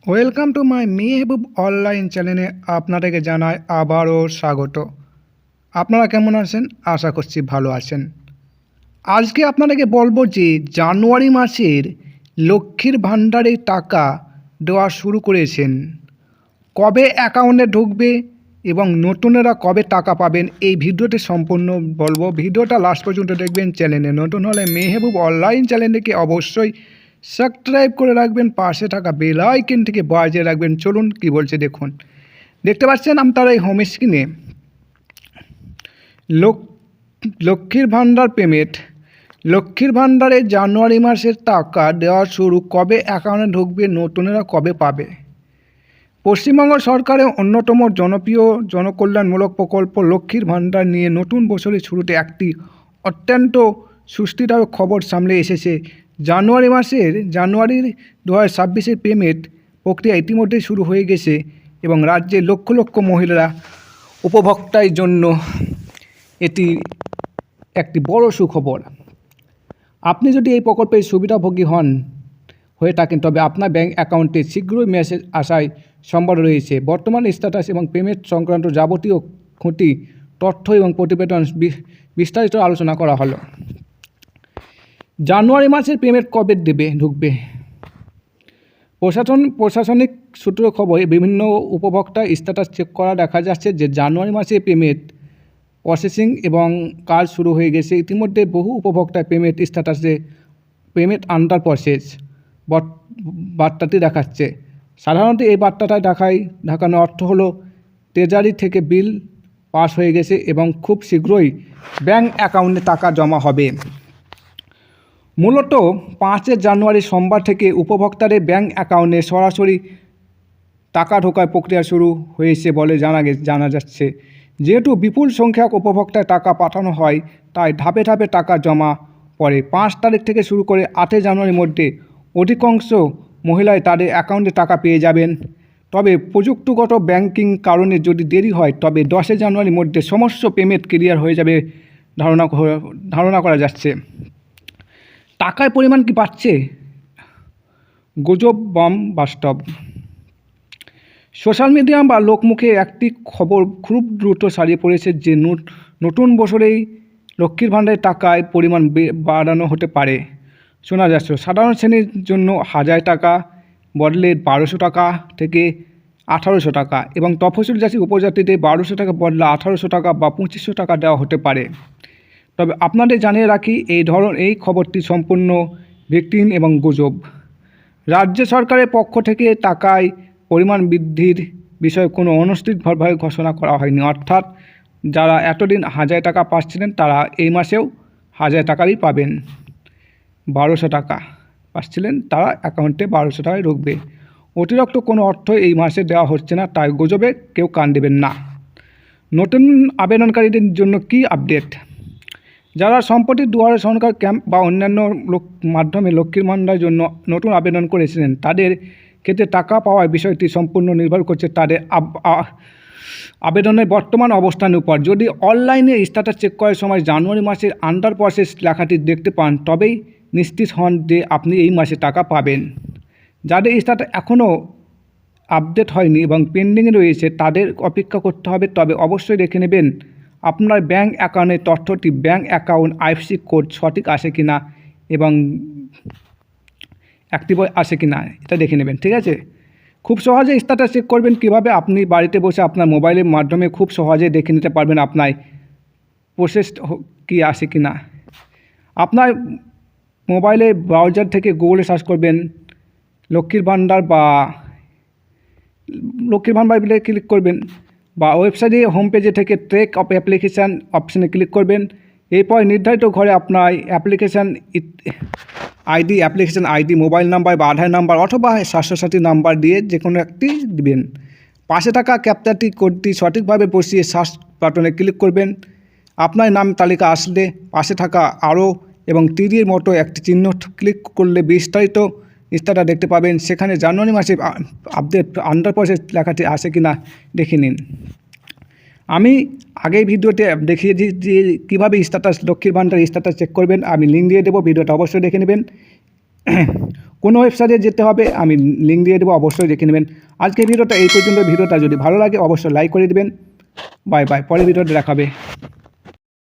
Welcome to my Mehboob online চ্যানেলে আপনাদেরকে জানাই আবারও স্বাগত। আপনারা কেমন আছেন? আশা করছি ভালো আছেন। আজকে আপনাদেরকে বলবো যে জানুয়ারি মাসের লক্ষ্মীর ভাণ্ডারে টাকা দেওয়া শুরু করেছেন, কবে অ্যাকাউন্টে ঢুকবে এবং নতুনেরা কবে টাকা পাবেন এই ভিডিওটি সম্পূর্ণ বলবো। ভিডিওটা লাস্ট পর্যন্ত দেখবেন। চ্যানেলে নতুন হলে মেহবুব অনলাইন চ্যানেলটিকে অবশ্যই সাবস্ক্রাইব করে রাখবেন, পাশে থাকা বেল আইকনটিকে বাজিয়ে রাখবেন। চলুন কি বলছে দেখুন। দেখতে পাচ্ছেন আপনারা এই হোম স্ক্রিনে লক্ষ্মীর ভাণ্ডার পেমেন্ট, লক্ষ্মীর ভাণ্ডারে জানুয়ারি মাসের টাকা দেওয়া শুরু, কবে অ্যাকাউন্টে ঢুকবে, নতুনেরা কবে পাবে। পশ্চিমবঙ্গ সরকারের অন্যতম জনপ্রিয় জনকল্যাণমূলক প্রকল্প লক্ষ্মীর ভাণ্ডার নিয়ে নতুন বছরের শুরুতে একটি অত্যন্ত সুস্থিরদায়ক খবর সামনে এসেছে। জানুয়ারির 2026 পেমেন্ট প্রক্রিয়া ইতিমধ্যেই শুরু হয়ে গেছে এবং রাজ্যের লক্ষ লক্ষ মহিলারা উপভোক্তার জন্য এটি একটি বড় সুখবর। আপনি যদি এই প্রকল্পের সুবিধাভোগী হয়ে থাকেন তবে আপনার ব্যাংক অ্যাকাউন্টে শীঘ্রই মেসেজ আসায় সম্ভাবনা রয়েছে। বর্তমান স্ট্যাটাস এবং পেমেন্ট সংক্রান্ত যাবতীয় খুঁটি তথ্য এবং প্রতিবেদন বিস্তারিত আলোচনা করা হলো। জানুয়ারি মাসের পেমেন্ট কবে ঢুকবে? প্রশাসনিক সূত্র খবর, বিভিন্ন উপভোক্তা স্ট্যাটাস চেক করা দেখা যাচ্ছে যে জানুয়ারি মাসে পেমেন্ট প্রসেসিং এবং কাজ শুরু হয়ে গেছে। ইতিমধ্যে বহু উপভোক্তা পেমেন্ট স্ট্যাটাসে পেমেন্ট আন্ডার প্রসেস বার্তাটি দেখাচ্ছে। সাধারণত এই বার্তাটা দেখানোর অর্থ হলো ট্রেজারি থেকে বিল পাস হয়ে গেছে এবং খুব শীঘ্রই ব্যাংক অ্যাকাউন্টে টাকা জমা হবে। মূলত 5 জানুয়ারি সোমবার থেকে উপভোক্তাদের ব্যাংক অ্যাকাউন্টে সরাসরি টাকা ঢোকার প্রক্রিয়া শুরু হয়েছে বলে জানা যাচ্ছে। যেহেতু বিপুল সংখ্যক উপভোক্তার টাকা পাঠানো হয় তাই ধাপে ধাপে টাকা জমা পড়ে। 5 তারিখ থেকে শুরু করে 8 জানুয়ারির মধ্যে অধিকাংশ মহিলাই তাদের অ্যাকাউন্টে টাকা পেয়ে যাবেন। তবে প্রযুক্তিগত ব্যাংকিং কারণে যদি দেরি হয় তবে 10 জানুয়ারির মধ্যে সমস্ত পেমেন্ট ক্লিয়ার হয়ে যাবে ধারণা করা যাচ্ছে। টাকার পরিমাণ কি বাড়ছে? গুজব বম বাস্তব। সোশ্যাল মিডিয়া বা লোকমুখে একটি খবর খুব দ্রুত ছড়িয়ে পড়েছে যে নতুন বছরেই লক্ষ্মীর ভাণ্ডারের টাকায় পরিমাণ বাড়ানো হতে পারে। শোনা যাচ্ছে সাধারণ শ্রেণীর জন্য 1000 টাকা বদলে 1200 টাকা থেকে 1800 টাকা এবং তফসিলি জাতি উপজাতিদের 1200 টাকা বদলে 1800 টাকা বা 2500 টাকা দেওয়া হতে পারে। তবে আপনাদের জানিয়ে রাখি এই খবরটি সম্পূর্ণ ভিত্তিহীন এবং গুজব। রাজ্য সরকারের পক্ষ থেকে টাকায় পরিমাণ বৃদ্ধির বিষয়ে কোনো অনিশ্চিতভাবে ঘোষণা করা হয়নি। অর্থাৎ যারা এতদিন 1000 টাকা পাচ্ছিলেন তারা এই মাসেও 1000 টাকারই পাবেন। 1200 টাকা পাচ্ছিলেন তারা অ্যাকাউন্টে 1200 টাকায় ঢুকবে। অতিরিক্ত কোনো অর্থ এই মাসে দেওয়া হচ্ছে না, তাই গুজবে কেউ কান দেবেন না। নতুন আবেদনকারীদের জন্য কি আপডেট? যারা সম্প্রতি দুয়ারে সরকার ক্যাম্প বা অন্যান্য মাধ্যমে লক্ষ্মীর ভাণ্ডারের জন্য নতুন আবেদন করেছিলেন তাদের ক্ষেত্রে টাকা পাওয়ার বিষয়টি সম্পূর্ণ নির্ভর করছে তাদের আবেদনের বর্তমান অবস্থানের উপর। যদি অনলাইনে স্ট্যাটাস চেক করার সময় জানুয়ারি মাসের আন্ডার প্রসেস লেখাটি দেখতে পান তবেই নিশ্চিত হন যে আপনি এই মাসে টাকা পাবেন। যাদের স্ট্যাটাস এখনও আপডেট হয়নি এবং পেন্ডিংয়ে রয়েছে তাদের অপেক্ষা করতে হবে। তবে অবশ্যই দেখে নেবেন আপনার ব্যাংক অ্যাকাউন্টের তথ্যটি ব্যাংক অ্যাকাউন্ট আইএফএসসি কোড সঠিক আসে কিনা এবং অ্যাক্টিভ আসে কিনা এটা দেখে নেবেন, ঠিক আছে? খুব সহজে স্ট্যাটাস চেক করবেন কীভাবে? আপনি বাড়িতে বসে আপনার মোবাইলের মাধ্যমে খুব সহজে দেখে নিতে পারবেন আপনার প্রসেস কি আসে কিনা। আপনার মোবাইলে ব্রাউজার থেকে গুগলে সার্চ করবেন লক্ষ্মীর ভাণ্ডার বলে ক্লিক করবেন বা ওয়েবসাইটে হোম পেজে থেকে ট্র্যাক অফ অ্যাপ্লিকেশান অপশানে ক্লিক করবেন। এরপর নির্ধারিত ঘরে আপনার অ্যাপ্লিকেশান আইডি, মোবাইল নাম্বার বা আধার নাম্বার অথবা স্বাস্থ্যসাথী নাম্বার দিয়ে যে কোনো একটি দিবেন। পাশে থাকা ক্যাপচারটি কোডটি সঠিকভাবে বসিয়ে সার্চ বাটনে ক্লিক করবেন। আপনার নাম তালিকা আসলে পাশে থাকা আরও এবং তীরের মতো একটি চিহ্ন ক্লিক করলে বিস্তারিত স্ট্যাটাস দেখতে পাবেন। সেখানে জানুয়ারি মাসে আপডেট আন্ডার প্রসেস লেখাটি আসে কিনা দেখে নিন। আমি আগেই ভিডিওতে দেখিয়েছি যে কীভাবে লক্ষ্মীর ভাণ্ডার স্ট্যাটাস চেক করবেন। আমি লিঙ্ক দিয়ে দেবো, ভিডিওটা অবশ্যই দেখে নেবেন। কোনো ওয়েবসাইটে যেতে হবে, আমি লিঙ্ক দিয়ে দেবো, অবশ্যই দেখে নেবেন। আজকের ভিডিওটা এই পর্যন্ত। ভিডিওটা যদি ভালো লাগে অবশ্যই লাইক করে দেবেন। বাই বাই, পরের ভিডিওতে দেখাবে।